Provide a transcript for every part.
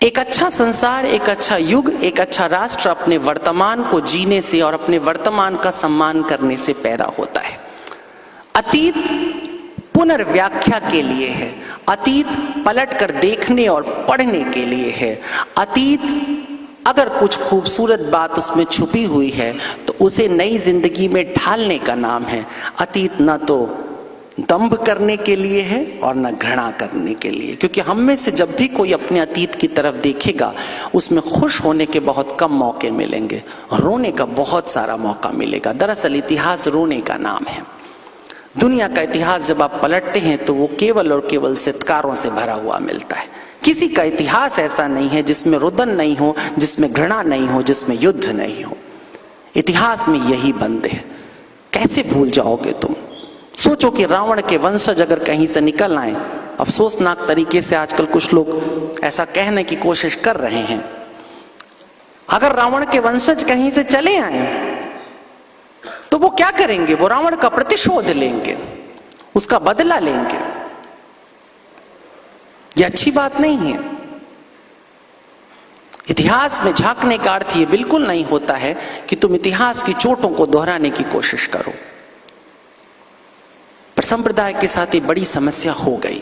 एक अच्छा संसार, एक अच्छा युग, एक अच्छा राष्ट्र अपने वर्तमान को जीने से और अपने वर्तमान का सम्मान करने से पैदा होता है। अतीत पुनर्व्याख्या के लिए है, अतीत पलट कर देखने और पढ़ने के लिए है। अतीत अगर कुछ खूबसूरत बात उसमें छुपी हुई है तो उसे नई जिंदगी में ढालने का नाम है। अतीत न तो दंभ करने के लिए है और न घृणा करने के लिए, क्योंकि हम में से जब भी कोई अपने अतीत की तरफ देखेगा उसमें खुश होने के बहुत कम मौके मिलेंगे, रोने का बहुत सारा मौका मिलेगा। दरअसल इतिहास रोने का नाम है। दुनिया का इतिहास जब आप पलटते हैं तो वो केवल और केवल सत्कारों से भरा हुआ मिलता है। किसी का इतिहास ऐसा नहीं है जिसमें रुदन नहीं हो, जिसमें घृणा नहीं हो, जिसमें युद्ध नहीं हो। इतिहास में यही बंद है। कैसे भूल जाओगे तुम? सोचो कि रावण के वंशज अगर कहीं से निकल आए, अफसोसनाक तरीके से आजकल कुछ लोग ऐसा कहने की कोशिश कर रहे हैं, अगर रावण के वंशज कहीं से चले आए तो वो क्या करेंगे? वो रावण का प्रतिशोध लेंगे, उसका बदला लेंगे। यह अच्छी बात नहीं है। इतिहास में झांकने का अर्थ यह बिल्कुल नहीं होता है कि तुम इतिहास की चोटों को दोहराने की कोशिश करो। पर संप्रदाय के साथ एक बड़ी समस्या हो गई।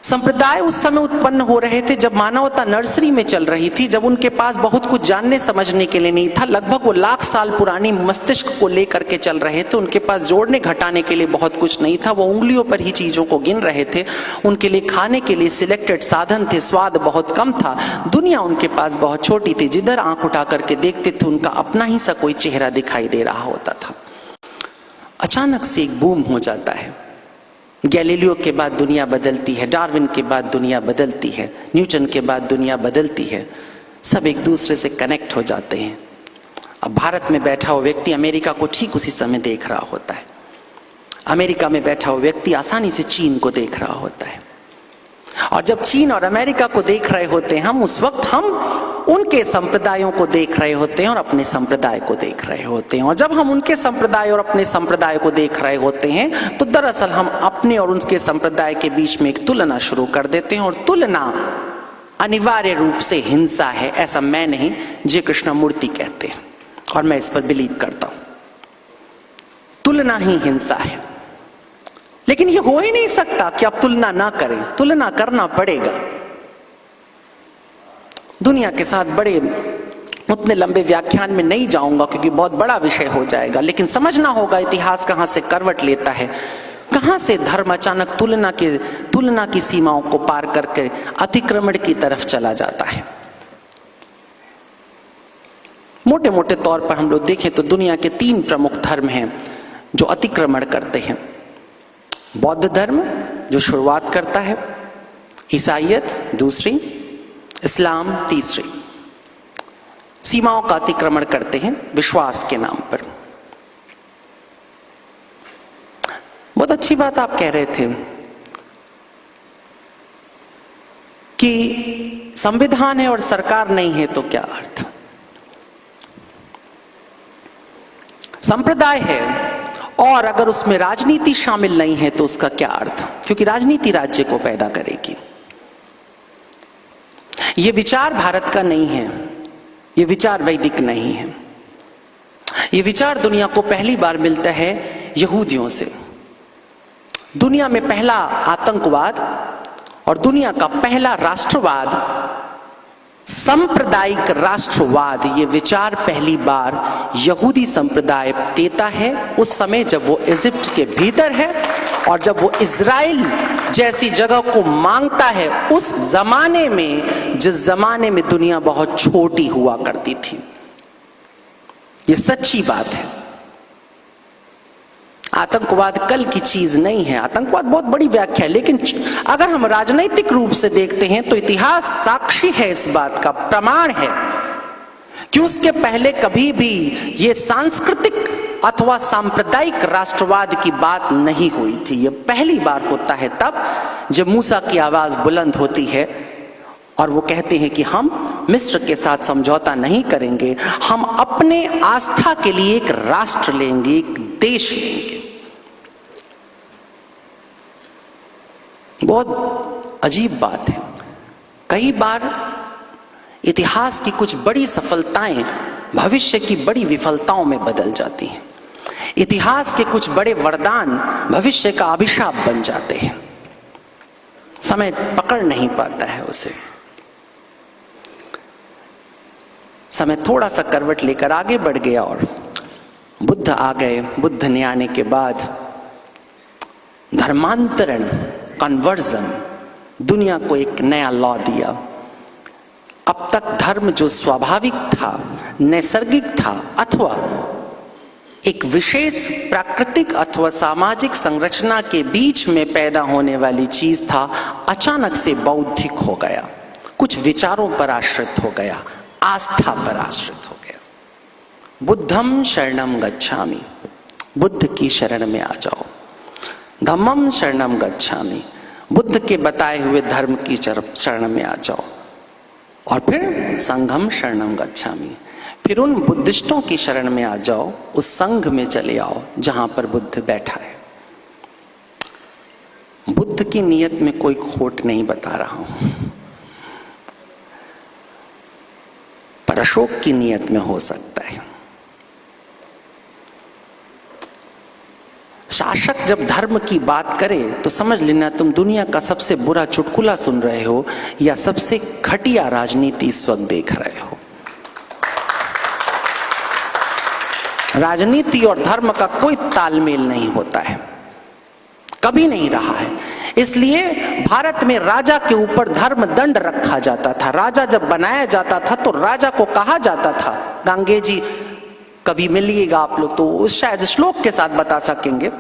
संप्रदाय उस समय उत्पन्न हो रहे थे जब मानवता नर्सरी में चल रही थी, जब उनके पास बहुत कुछ जानने समझने के लिए नहीं था। लगभग वो लाख साल पुरानी मस्तिष्क को लेकर के चल रहे थे। उनके पास जोड़ने घटाने के लिए बहुत कुछ नहीं था। वो उंगलियों पर ही चीजों को गिन रहे थे। उनके लिए खाने के लिए सिलेक्टेड साधन थे, स्वाद बहुत कम था। दुनिया उनके पास बहुत छोटी थी। जिधर आंख उठा करके देखते थे उनका अपना ही सा कोई चेहरा दिखाई दे रहा होता था। अचानक से एक बूम हो जाता है। गैलीलियो के बाद दुनिया बदलती है, डार्विन के बाद दुनिया बदलती है, न्यूटन के बाद दुनिया बदलती है। सब एक दूसरे से कनेक्ट हो जाते हैं। अब भारत में बैठा हुआ व्यक्ति अमेरिका को ठीक उसी समय देख रहा होता है। अमेरिका में बैठा हुआ व्यक्ति आसानी से चीन को देख रहा होता है। और जब चीन और अमेरिका को देख रहे होते हैं हम, उस वक्त हम उनके संप्रदायों को देख रहे होते हैं और अपने संप्रदाय को देख रहे होते हैं। और जब हम उनके संप्रदाय और अपने संप्रदाय को देख रहे होते हैं तो दरअसल हम अपने और उनके संप्रदाय के बीच में एक तुलना शुरू कर देते हैं। और तुलना अनिवार्य रूप से हिंसा है, ऐसा मैं नहीं, जी कृष्णमूर्ति कहते हैं और मैं इस पर बिलीव करता हूं। तुलना ही हिंसा है। लेकिन ये हो ही नहीं सकता कि आप तुलना ना करें, तुलना करना पड़ेगा। दुनिया के साथ बड़े उतने लंबे व्याख्यान में नहीं जाऊंगा क्योंकि बहुत बड़ा विषय हो जाएगा, लेकिन समझना होगा इतिहास कहां से करवट लेता है, कहां से धर्म अचानक तुलना की सीमाओं को पार करके अतिक्रमण की तरफ चला जाता है। मोटे मोटे तौर पर हम लोग देखें तो दुनिया के 3 प्रमुख धर्म हैं जो अतिक्रमण करते हैं। बौद्ध धर्म जो शुरुआत करता है, ईसाईयत दूसरी, इस्लाम तीसरी। सीमाओं का अतिक्रमण करते हैं विश्वास के नाम पर। बहुत अच्छी बात आप कह रहे थे कि संविधान है और सरकार नहीं है तो क्या अर्थ? संप्रदाय है और अगर उसमें राजनीति शामिल नहीं है तो उसका क्या अर्थ? क्योंकि राजनीति राज्य को पैदा करेगी। ये विचार भारत का नहीं है, ये विचार वैदिक नहीं है। ये विचार दुनिया को पहली बार मिलता है यहूदियों से। दुनिया में पहला आतंकवाद और दुनिया का पहला राष्ट्रवाद, सांप्रदायिक राष्ट्रवाद, ये विचार पहली बार यहूदी संप्रदाय देता है उस समय जब वो इजिप्ट के भीतर है और जब वो इजराइल जैसी जगह को मांगता है, उस जमाने में जिस जमाने में दुनिया बहुत छोटी हुआ करती थी। ये सच्ची बात है। आतंकवाद कल की चीज नहीं है। आतंकवाद बहुत बड़ी व्याख्या है, लेकिन अगर हम राजनीतिक रूप से देखते हैं तो इतिहास साक्षी है, इस बात का प्रमाण है कि उसके पहले कभी भी ये सांस्कृतिक अथवा सांप्रदायिक राष्ट्रवाद की बात नहीं हुई थी। ये पहली बार होता है तब जब मूसा की आवाज बुलंद होती है और वो कहते हैं कि हम मिस्र के साथ समझौता नहीं करेंगे, हम अपने आस्था के लिए एक राष्ट्र लेंगे, एक देश लेंगे। बहुत अजीब बात है। कई बार इतिहास की कुछ बड़ी सफलताएं भविष्य की बड़ी विफलताओं में बदल जाती हैं। इतिहास के कुछ बड़े वरदान भविष्य का अभिशाप बन जाते हैं। समय पकड़ नहीं पाता है उसे। समय थोड़ा सा करवट लेकर आगे बढ़ गया और बुद्ध आ गए। बुद्ध ने आने के बाद धर्मांतरण, कन्वर्जन, दुनिया को एक नया लॉ दिया। अब तक धर्म जो स्वाभाविक था, नैसर्गिक था, अथवा एक विशेष प्राकृतिक अथवा सामाजिक संरचना के बीच में पैदा होने वाली चीज था, अचानक से बौद्धिक हो गया, कुछ विचारों पर आश्रित हो गया, आस्था पर आश्रित हो गया। बुद्धम शरणम गच्छामि, बुद्ध की शरण में आ जाओ। धम्मम शरणम गच्छामि, बुद्ध के बताए हुए धर्म की शरण में आ जाओ। और फिर संघम शरणम गच्छामि, फिर उन बुद्धिस्टों की शरण में आ जाओ, उस संघ में चले आओ जहां पर बुद्ध बैठा है। बुद्ध की नीयत में कोई खोट नहीं बता रहा हूं, पर अशोक की नीयत में हो सकता है। शासक जब धर्म की बात करे तो समझ लेना तुम दुनिया का सबसे बुरा चुटकुला सुन रहे हो या सबसे घटिया राजनीति इस वक्त देख रहे हो। राजनीति और धर्म का कोई तालमेल नहीं होता है, कभी नहीं रहा है। इसलिए भारत में राजा के ऊपर धर्म दंड रखा जाता था। राजा जब बनाया जाता था तो राजा को कहा जाता था, गांगे जी कभी मिलिएगा आप लोग तो शायद श्लोक के साथ बता सकेंगे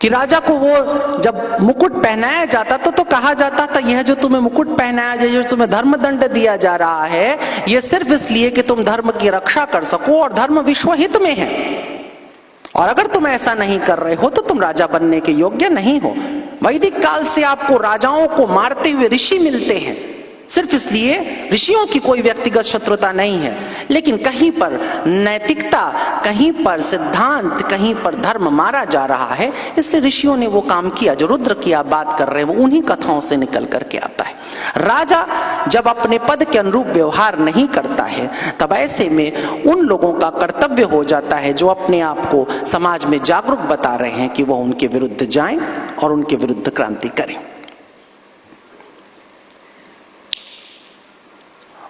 कि राजा को वो जब मुकुट पहनाया जाता तो कहा जाता था यह जो तुम्हें मुकुट पहनाया जाए, जो तुम्हें धर्म दंड दिया जा रहा है, यह सिर्फ इसलिए कि तुम धर्म की रक्षा कर सको और धर्म विश्व हित में है, और अगर तुम ऐसा नहीं कर रहे हो तो तुम राजा बनने के योग्य नहीं हो। वैदिक काल से आपको राजाओं को मारते हुए ऋषि मिलते हैं, सिर्फ इसलिए ऋषियों की कोई व्यक्तिगत शत्रुता नहीं है, लेकिन कहीं पर नैतिकता, कहीं पर सिद्धांत, कहीं पर धर्म मारा जा रहा है, इसलिए ऋषियों ने वो काम किया। जो रुद्र की आप बात कर रहे हैं वो उन्हीं कथाओं से निकल करके आता है। राजा जब अपने पद के अनुरूप व्यवहार नहीं करता है तब ऐसे में उन लोगों का कर्तव्य हो जाता है जो अपने आप को समाज में जागरूक बता रहे हैं कि वह उनके विरुद्ध जाएं और उनके विरुद्ध क्रांति करें।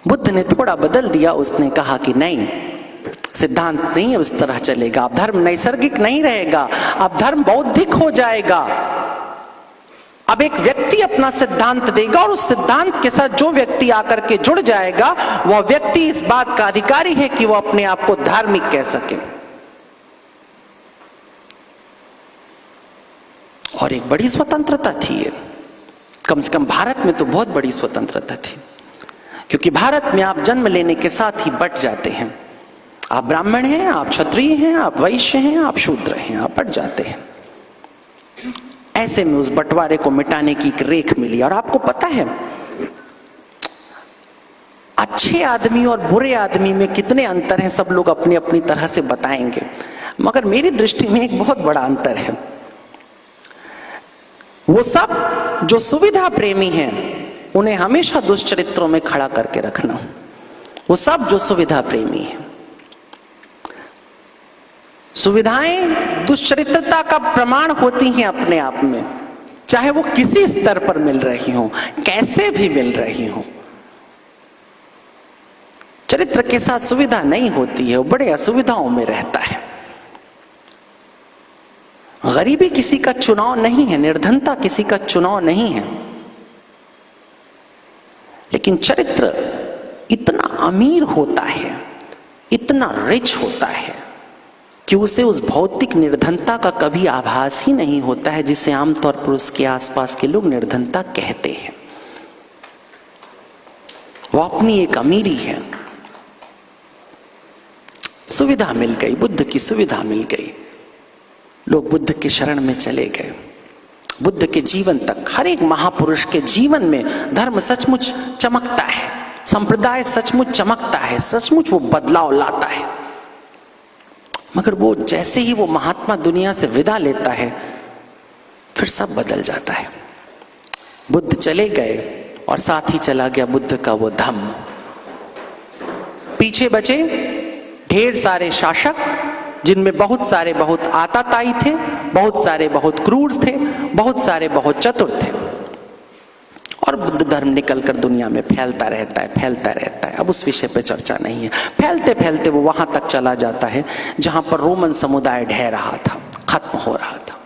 बुद्ध ने थोड़ा बदल दिया। उसने कहा कि नहीं, सिद्धांत नहीं उस तरह चलेगा, अब धर्म नैसर्गिक नहीं रहेगा, अब धर्म बौद्धिक हो जाएगा। अब एक व्यक्ति अपना सिद्धांत देगा और उस सिद्धांत के साथ जो व्यक्ति आकर के जुड़ जाएगा वह व्यक्ति इस बात का अधिकारी है कि वह अपने आप को धार्मिक कह सके। और एक बड़ी स्वतंत्रता थी ये, कम से कम भारत में तो बहुत बड़ी स्वतंत्रता थी, क्योंकि भारत में आप जन्म लेने के साथ ही बट जाते हैं। आप ब्राह्मण हैं, आप क्षत्रिय हैं, आप वैश्य हैं, आप शूद्र हैं, आप बट जाते हैं। ऐसे में उस बंटवारे को मिटाने की एक रेख मिली। और आपको पता है अच्छे आदमी और बुरे आदमी में कितने अंतर हैं, सब लोग अपनी अपनी तरह से बताएंगे, मगर मेरी दृष्टि में एक बहुत बड़ा अंतर है। वो सब जो सुविधा प्रेमी हैं उन्हें हमेशा दुष्चरित्रों में खड़ा करके रखना। वो सब जो सुविधा प्रेमी है, सुविधाएं दुष्चरित्रता का प्रमाण होती हैं अपने आप में, चाहे वो किसी स्तर पर मिल रही हो, कैसे भी मिल रही हो। चरित्र के साथ सुविधा नहीं होती है, वो बड़े असुविधाओं में रहता है। गरीबी किसी का चुनाव नहीं है, निर्धनता किसी का चुनाव नहीं है, लेकिन चरित्र इतना अमीर होता है, इतना रिच होता है कि उसे उस भौतिक निर्धनता का कभी आभास ही नहीं होता है जिसे आमतौर पर उसके आसपास के लोग निर्धनता कहते हैं। वो अपनी एक अमीरी है। सुविधा मिल गई, बुद्ध की सुविधा मिल गई, लोग बुद्ध की शरण में चले गए। बुद्ध के जीवन तक, हर एक महापुरुष के जीवन में धर्म सचमुच चमकता है, संप्रदाय सचमुच चमकता है, सचमुच वो बदलाव लाता है। मगर वो जैसे ही वो महात्मा दुनिया से विदा लेता है फिर सब बदल जाता है। बुद्ध चले गए और साथ ही चला गया बुद्ध का वो धम्म। पीछे बचे ढेर सारे शासक, जिनमें बहुत सारे बहुत आताताई थे, बहुत सारे बहुत क्रूर थे, बहुत सारे बहुत चतुर थे। और बुद्ध धर्म निकलकर दुनिया में फैलता रहता है, फैलता रहता है। अब उस विषय पे चर्चा नहीं है। फैलते फैलते वो वहां तक चला जाता है जहां पर रोमन समुदाय ढह रहा था, खत्म हो रहा था।